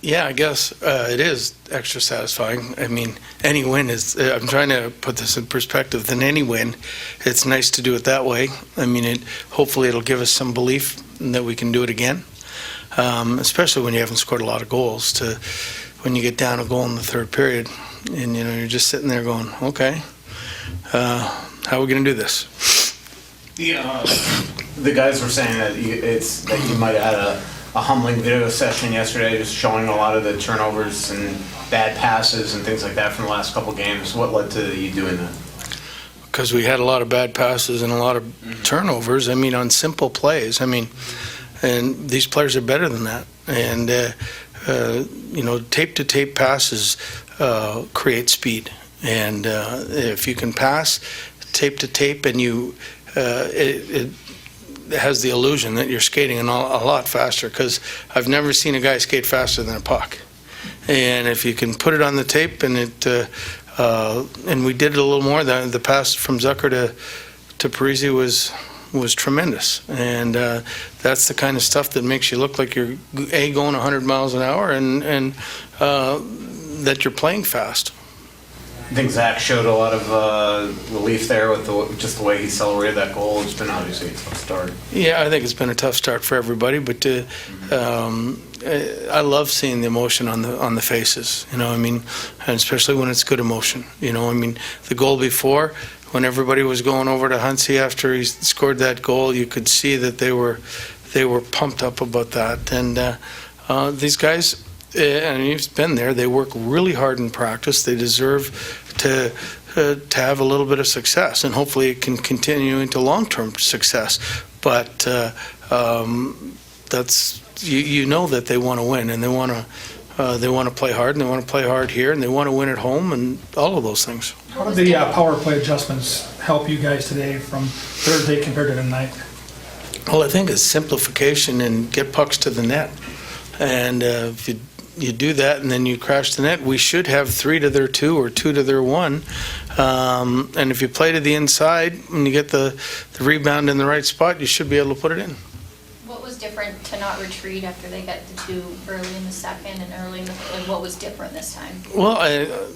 Yeah, I guess it is extra satisfying. I mean, any win is, I'm trying to put this in perspective, than any win. It's nice to do it that way. I mean, hopefully it'll give us some belief that we can do it again, especially when you haven't scored a lot of goals. When you get down a goal in the third period and, you're just sitting there going, okay, how are we going to do this? The guys were saying that you might have had a humbling video session yesterday, just showing a lot of the turnovers and bad passes and things like that from the last couple games. What led to you doing that? Because we had a lot of bad passes and a lot of turnovers. I mean, on simple plays. I mean, and these players are better than that. And tape-to-tape passes create speed. And if you can pass tape-to-tape and it has the illusion that you're skating a lot faster, because I've never seen a guy skate faster than a puck. And if you can put it on the tape, and and we did it a little more. The pass from Zucker to Parisi was tremendous, and that's the kind of stuff that makes you look like you're going 100 miles an hour, and that you're playing fast. I think Zach showed a lot of relief there with just the way he celebrated that goal. It's been obviously a tough start. Yeah, I think it's been a tough start for everybody, but I love seeing the emotion on the faces. I mean, and especially when it's good emotion. I mean, the goal before, when everybody was going over to Huntsy after he scored that goal, you could see that they were pumped up about that. And these guys, and you've been there, they work really hard in practice. They deserve to have a little bit of success, and hopefully it can continue into long-term success. But that's that they want to win, and they want to play hard, and they want to play hard here, and they want to win at home, and all of those things. How did the power play adjustments help you guys today from Thursday compared to tonight? Well, I think it's simplification and get pucks to the net, and if you do that and then you crash the net, we should have 3 to their 2 or 2 to their 1. And if you play to the inside, when you get the rebound in the right spot, you should be able to put it in. What was different to not retreat after they got the 2 early in the second and early in the third? What was different this time? Well,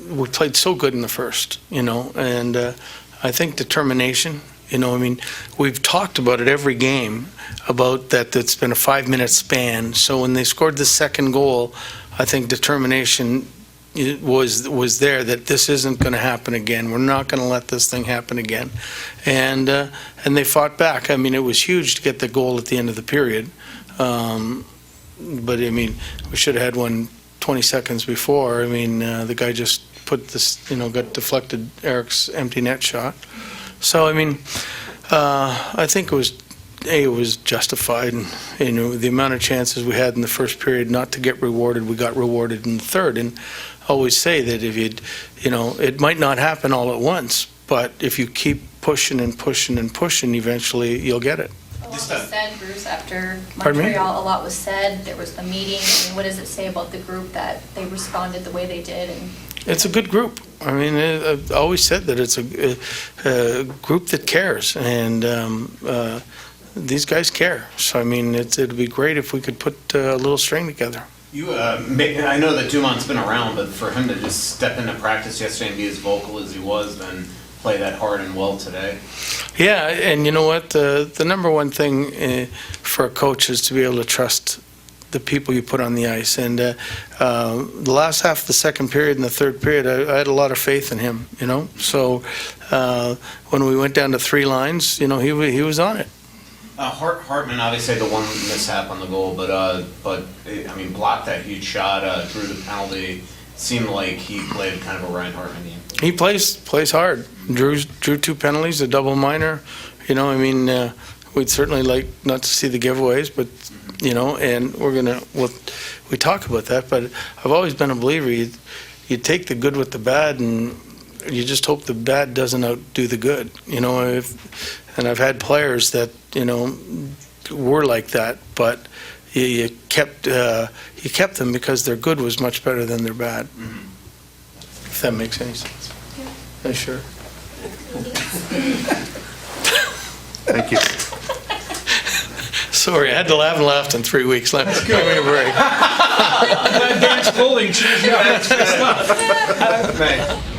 we played so good in the first, and I think determination. I mean, we've talked about it every game, about that it's been a 5-minute span. So when they scored the second goal, I think determination was there, that this isn't going to happen again. We're not going to let this thing happen again. And they fought back. I mean, it was huge to get the goal at the end of the period. But, I mean, we should have had one 20 seconds before. I mean, the guy just put this, got deflected Eric's empty net shot. So, I mean, I think it was justified, and the amount of chances we had in the first period not to get rewarded, we got rewarded in the third. And I always say that if it might not happen all at once, but if you keep pushing and pushing and pushing, eventually you'll get it. A lot was said, Bruce, after Montreal. A lot was said. There was the meeting. I mean, what does it say about the group that they responded the way they did? It's a good group. I mean, I've always said that it's a group that cares, and these guys care. So, I mean, it'd be great if we could put a little string together. I know that Dumont's been around, but for him to just step into practice yesterday and be as vocal as he was, then play that hard and well today. Yeah, and you know what? The number one thing for a coach is to be able to trust the people you put on the ice. And the last half of the second period and the third period, I had a lot of faith in him, So when we went down to 3 lines, he was on it. Hartman obviously had the one mishap on the goal, but I mean, blocked that huge shot, drew the penalty. Seemed like he played kind of a Ryan Hartman game. He plays hard. Drew 2 penalties, a double minor. I mean, we'd certainly like not to see the giveaways, but and we talk about that. But I've always been a believer. You take the good with the bad, and you just hope the bad doesn't outdo the good. And I've had players that were like that, but you kept them because their good was much better than their bad. Mm-hmm. If that makes any sense. Yeah. Sure. Thank you. Sorry, I had to laugh and laughed in 3 weeks. Give me a break. Advanced clothing, choose, yeah, that's good stuff. Thanks.